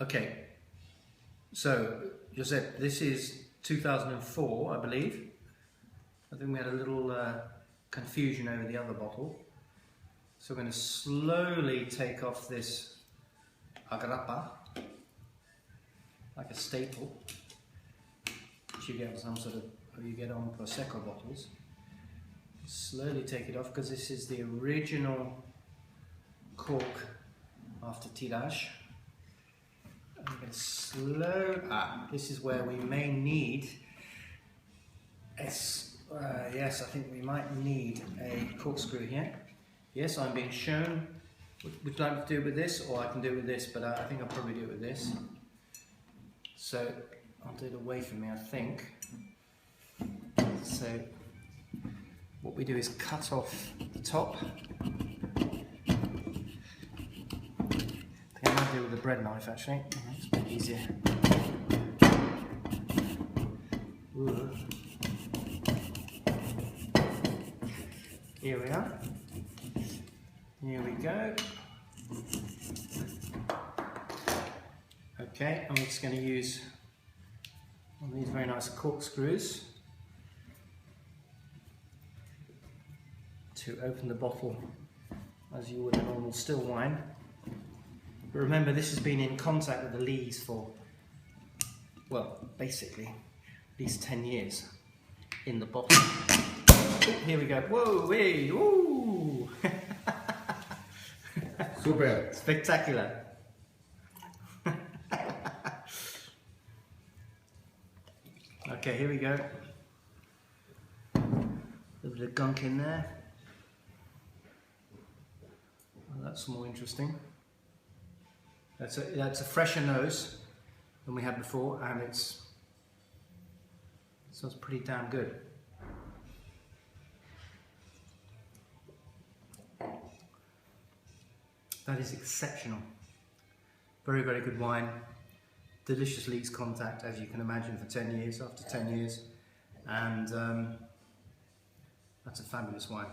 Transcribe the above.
Okay, so Josep, this is 2004, I believe. I think we had a little confusion over the other bottle. So we're going to slowly take off this agrapa, like a staple, which you get on some sort of, or you get on Prosecco bottles. Slowly take it off because this is the original cork after tirage. And we're going to this is where we may need yes, I think we might need a corkscrew here. Yes, I'm being shown. Would you like to do it with this, or I can do it with this, but I think I'll probably do it with this. So I'll do it away from me, I think. So what we do is cut off the top. I might do it with a bread knife actually. It's a bit easier. Ooh. Here we are. Here we go. Okay, I'm just going to use one of these very nice corkscrews to open the bottle as you would a normal still wine. But remember, this has been in contact with the lees for, well, basically at least 10 years in the bottle. Oh, here we go. Whoa, hey, ooh! Super. Spectacular. Okay, here we go. A little bit of gunk in there. Well, that's more interesting. That's a fresher nose than we had before, and it smells pretty damn good. That is exceptional. Very, very good wine. Delicious lees contact, as you can imagine, for 10 years, after 10 years. And that's a fabulous wine.